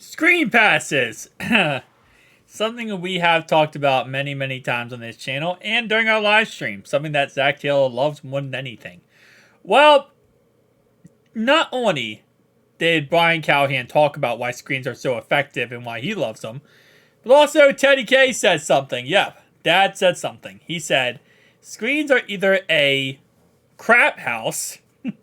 Screen passes. Something we have talked about many, many times on this channel and during our live stream. Something that Zach Taylor loves more than anything. Well, not only did Brian Callahan talk about why screens are so effective and why he loves them, but also Teddy K said something. Yeah, Dad said something. He said, screens are either a crap house. I'm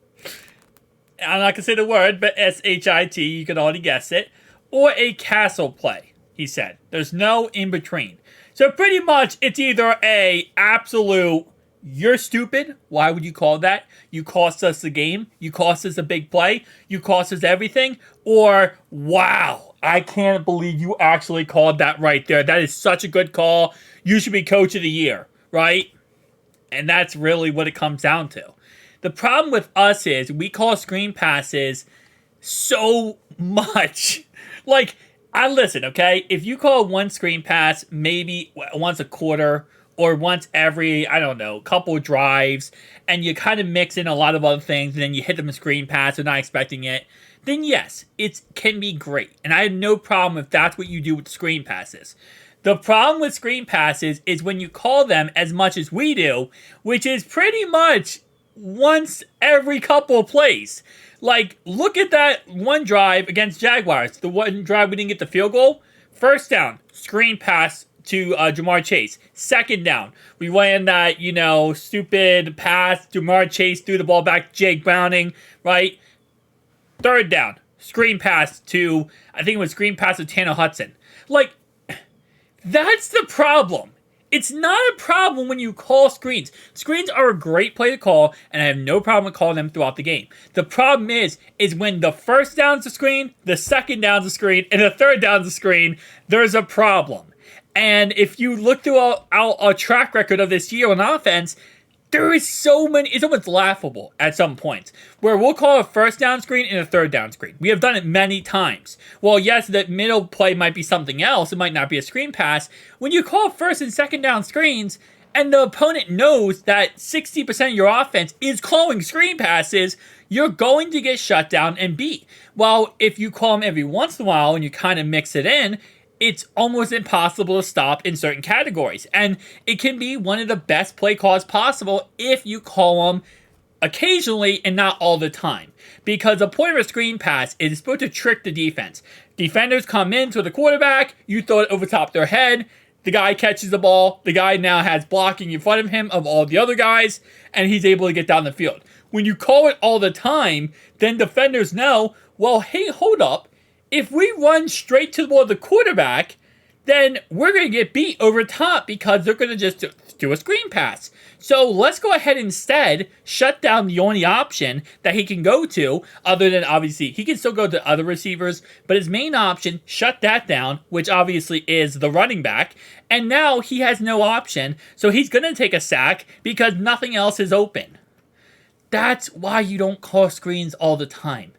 not going to say the word, but S-H-I-T, you can already guess it, or a castle play, he said. There's no in between. So pretty much it's either a absolute, you're stupid, why would you call that? You cost us the game, you cost us a big play, you cost us everything, or wow, I can't believe you actually called that right there. That is such a good call. You should be coach of the year, right? And that's really what it comes down to. The problem with us is we call screen passes so much. Like, I listen, okay? If you call one screen pass maybe once a quarter or once every, I don't know, couple drives, and you kind of mix in a lot of other things, and then you hit them a screen pass, they're not expecting it, then yes, it can be great. And I have no problem if that's what you do with screen passes. The problem with screen passes is when you call them as much as we do, which is pretty much once every couple of plays. Like, look at that one drive against Jaguars. The one drive we didn't get the field goal. First down, screen pass to Jamar Chase. Second down, we ran that, stupid pass. Jamar Chase threw the ball back to Jake Browning, right? Third down, screen pass to, I think it was screen pass to Tanner Hudson. Like, that's the problem. It's not a problem when you call screens. Screens are a great play to call, and I have no problem with calling them throughout the game. The problem is when the first down's a screen, the second down's a screen, and the third down's a screen, there's a problem. And if you look through our track record of this year on offense, there is so many, it's almost laughable at some points, where we'll call a first down screen and a third down screen. We have done it many times. Well, yes, the middle play might be something else. It might not be a screen pass. When you call first and second down screens, and the opponent knows that 60% of your offense is calling screen passes, you're going to get shut down and beat. While if you call them every once in a while and you kind of mix it in, it's almost impossible to stop in certain categories. And it can be one of the best play calls possible if you call them occasionally and not all the time. Because the point of a screen pass is supposed to trick the defense. Defenders come in to the quarterback, you throw it over top their head, the guy catches the ball, the guy now has blocking in front of him of all the other guys, and he's able to get down the field. When you call it all the time, then defenders know, well, hey, hold up. If we run straight toward the quarterback, then we're going to get beat over top because they're going to just do a screen pass. So let's go ahead instead, shut down the only option that he can go to, other than obviously he can still go to other receivers, but his main option, shut that down, which obviously is the running back. And now he has no option, so he's going to take a sack because nothing else is open. That's why you don't call screens all the time.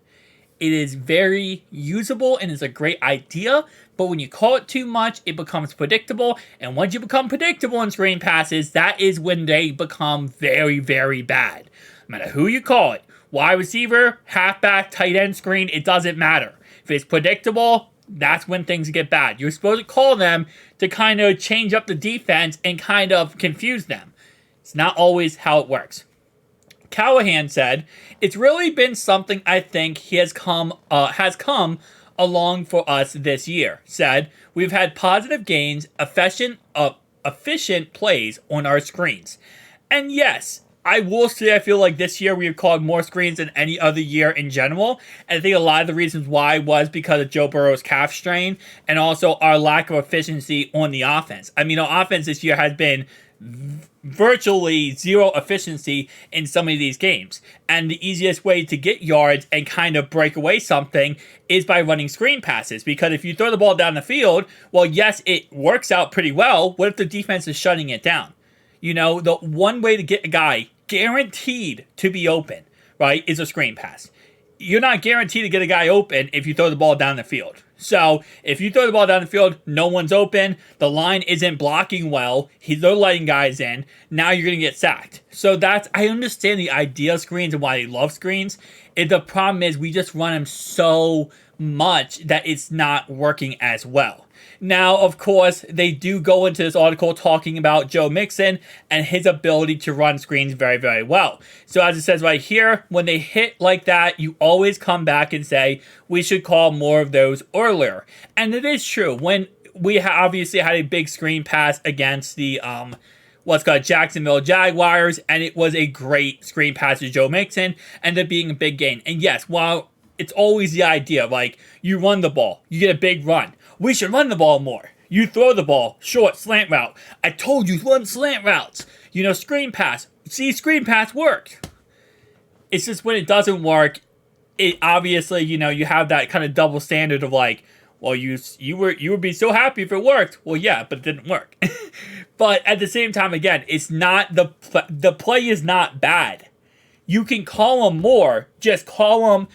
It is very usable and is a great idea, but when you call it too much, it becomes predictable. And once you become predictable in screen passes, that is when they become very, very bad. No matter who you call it, wide receiver, halfback, tight end screen, it doesn't matter. If it's predictable, that's when things get bad. You're supposed to call them to kind of change up the defense and kind of confuse them. It's not always how it works. Callahan said, it's really been something I think he has come along for us this year. Said, we've had positive gains, efficient plays on our screens. And yes, I will say I feel like this year we have called more screens than any other year in general. And I think a lot of the reasons why was because of Joe Burrow's calf strain and also our lack of efficiency on the offense. I mean, our offense this year has been virtually zero efficiency in some of these games. And the easiest way to get yards and kind of break away something is by running screen passes. Because if you throw the ball down the field, well, yes, it works out pretty well. What if the defense is shutting it down? The one way to get a guy guaranteed to be open, right, is a screen pass. you're not guaranteed to get a guy open if you throw the ball down the field. So if you throw the ball down the field, no one's open, the line isn't blocking well, they're letting guys in, now you're going to get sacked. So I understand the idea of screens and why they love screens. The problem is we just run them so much that it's not working as well. Now, of course, they do go into this article talking about Joe Mixon and his ability to run screens very, very well. So as it says right here, when they hit like that, you always come back and say, we should call more of those earlier. And it is true. When we obviously had a big screen pass against the Jacksonville Jaguars, and it was a great screen pass to Joe Mixon, ended up being a big gain. And yes, while it's always the idea, like, you run the ball, you get a big run. We should run the ball more. You throw the ball, short, slant route. I told you, run slant routes. Screen pass. See, screen pass worked. It's just when it doesn't work, it obviously, you have that kind of double standard of like, well, you would be so happy if it worked. Well, yeah, but it didn't work. But at the same time, again, it's not the play is not bad. You can call them more. Just call them,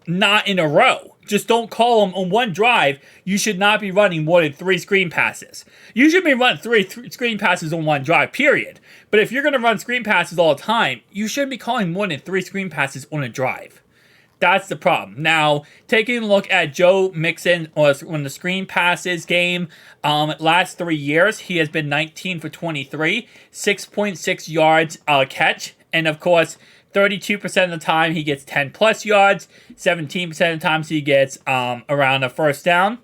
not in a row. Just don't call them on one drive. You should not be running more than 3 screen passes. You should be running three screen passes on one drive, period. But if you're going to run screen passes all the time, you shouldn't be calling more than 3 screen passes on a drive. That's the problem. Now, taking a look at Joe Mixon on the screen passes game, last 3 years, he has been 19 for 23, 6.6 yards catch, and of course, 32% of the time he gets 10 plus yards, 17% of the times he gets around a first down,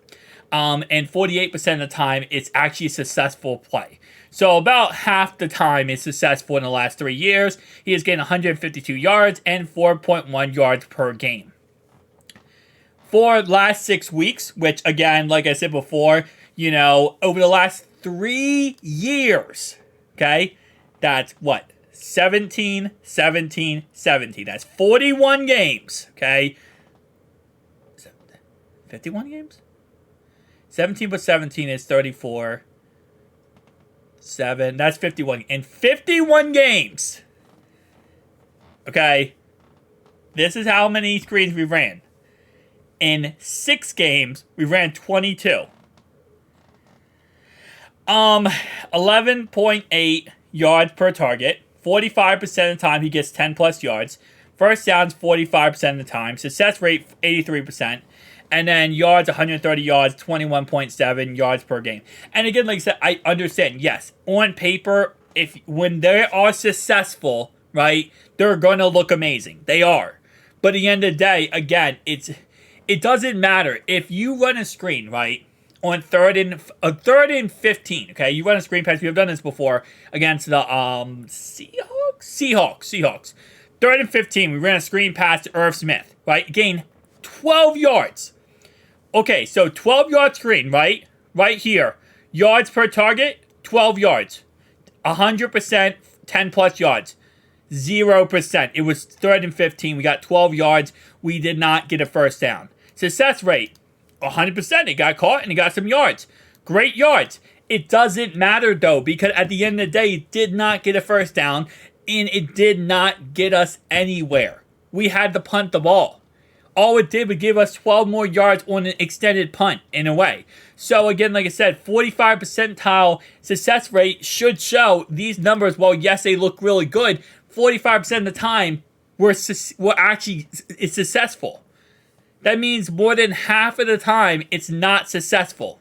and 48% of the time it's actually a successful play. So about half the time it's successful in the last 3 years. He has gained 152 yards and 4.1 yards per game. For last 6 weeks, which again, like I said before, over the last 3 years, okay, that's what? 17, 17, 17. That's 41 games, okay? 51 games? 17 plus 17 is 34. 7, that's 51. In 51 games, okay, this is how many screens we ran. In 6 games, we ran 22. 11.8 yards per target. 45% of the time he gets 10 plus yards. First downs 45% of the time. Success rate 83%. And then yards, 130 yards, 21.7 yards per game. And again, like I said, I understand, yes, on paper, when they are successful, right, they're going to look amazing. They are. But at the end of the day, again, it doesn't matter. If you run a screen, right, on third and 15, okay, you run a screen pass. We have done this before against the Seahawks. 3rd and 15, we ran a screen pass to Irv Smith, right, gained 12 yards. Okay, so 12-yard screen, right? Right here. Yards per target, 12 yards. 100%, 10-plus yards. 0%. It was 3rd and 15. We got 12 yards. We did not get a first down. Success rate, 100%. It got caught and it got some yards. Great yards. It doesn't matter, though, because at the end of the day, it did not get a first down, and it did not get us anywhere. We had to punt the ball. All it did was give us 12 more yards on an extended punt, in a way. So again, like I said, 45 percentile success rate should show these numbers. Well, yes, they look really good. 45% of the time, we're actually it's successful. That means more than half of the time, it's not successful.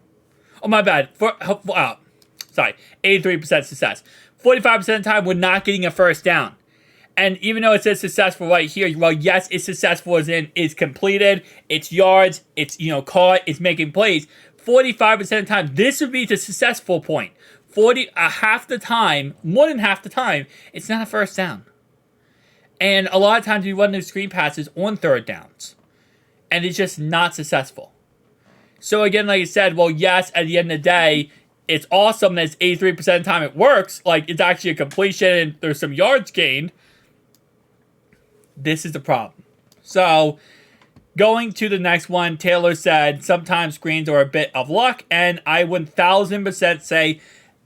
Oh, my bad. 83% success. 45% of the time, we're not getting a first down. And even though it says successful right here, well, yes, it's successful as in it's completed, it's yards, it's, caught, it's making plays. 45% of the time, this would be the successful point. Half the time, more than half the time, it's not a first down. And a lot of times we run those screen passes on 3rd downs. And it's just not successful. So again, like I said, well, yes, at the end of the day, it's awesome that it's 83% of the time it works. Like, it's actually a completion and there's some yards gained. This is the problem. So, going to the next one, Taylor said, sometimes screens are a bit of luck, and I 1000% say,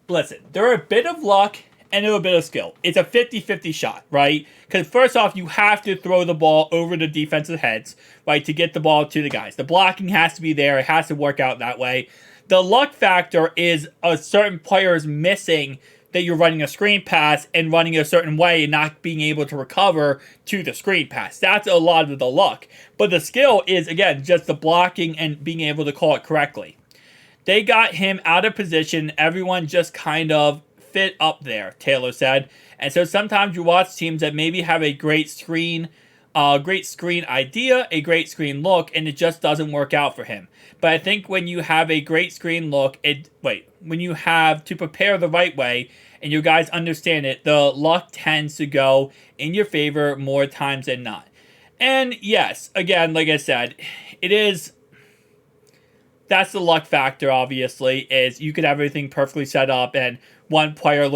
listen, they're a bit of luck, and a little bit of skill. It's a 50-50 shot, right? Because first off, you have to throw the ball over the defensive heads, right, to get the ball to the guys. The blocking has to be there. It has to work out that way. The luck factor is a certain player is missing that you're running a screen pass and running a certain way and not being able to recover to the screen pass. That's a lot of the luck. But the skill is, again, just the blocking and being able to call it correctly. They got him out of position. Everyone just kind of fit up there, Taylor said. And so sometimes you watch teams that maybe have a great screen idea, a great screen look, and it just doesn't work out for him. But I think when you have a great screen look, when you have to prepare the right way and you guys understand it, the luck tends to go in your favor more times than not. And yes, again, like I said, that's the luck factor, obviously, is you could have everything perfectly set up and one player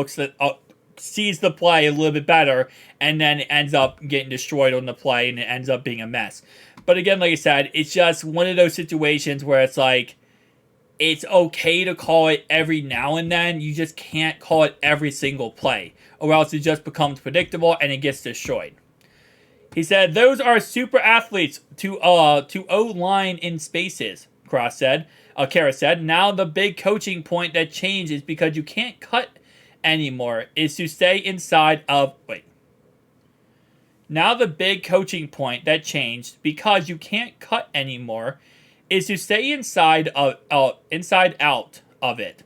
sees the play a little bit better and then ends up getting destroyed on the play and it ends up being a mess. But again, like I said, it's just one of those situations where it's like, it's okay to call it every now and then. You just can't call it every single play, or else it just becomes predictable and it gets destroyed. He said, those are super athletes to O-line in spaces, Kara said. Now the big coaching point that changed is because you can't cut anymore is to stay inside of... Now the big coaching point that changed because you can't cut anymore is to stay inside out of it.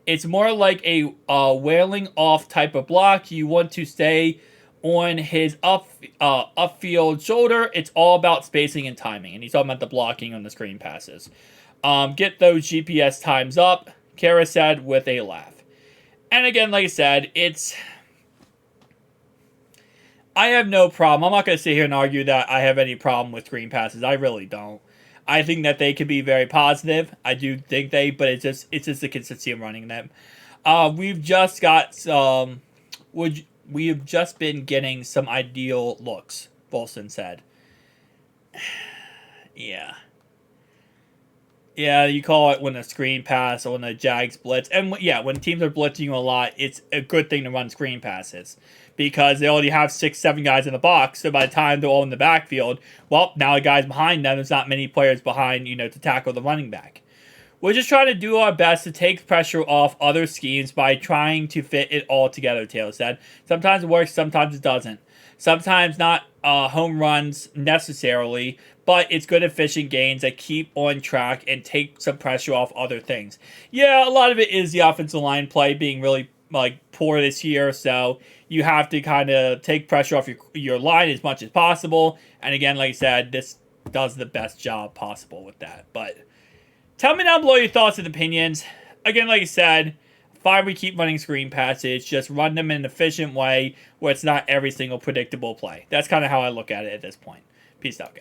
It's more like a wailing off type of block. You want to stay on his upfield shoulder. It's all about spacing and timing. And he's talking about the blocking on the screen passes. Get those GPS times up, Kara said with a laugh. And again, like I said, I have no problem. I'm not going to sit here and argue that I have any problem with screen passes. I really don't. I think that they could be very positive. I do think but it's just the consistency of running them. We've just been getting some ideal looks, Bolson said. Yeah. Yeah, you call it when a screen pass or when a Jags blitz. And yeah, when teams are blitzing you a lot, it's a good thing to run screen passes. Because they already have 6-7 guys in the box. So by the time they're all in the backfield, well, now the guys behind them, there's not many players behind, to tackle the running back. We're just trying to do our best to take pressure off other schemes by trying to fit it all together, Taylor said. Sometimes it works, sometimes it doesn't. Sometimes not home runs necessarily, but it's good efficient gains that keep on track and take some pressure off other things. Yeah, a lot of it is the offensive line play being really poor this year, so you have to kind of take pressure off your line as much as possible. And again, like I said, this does the best job possible with that. But tell me down below your thoughts and opinions. Again, like I said, fine, we keep running screen passes. Just run them in an efficient way where it's not every single predictable play. That's kind of how I look at it at this point. Peace out, guys.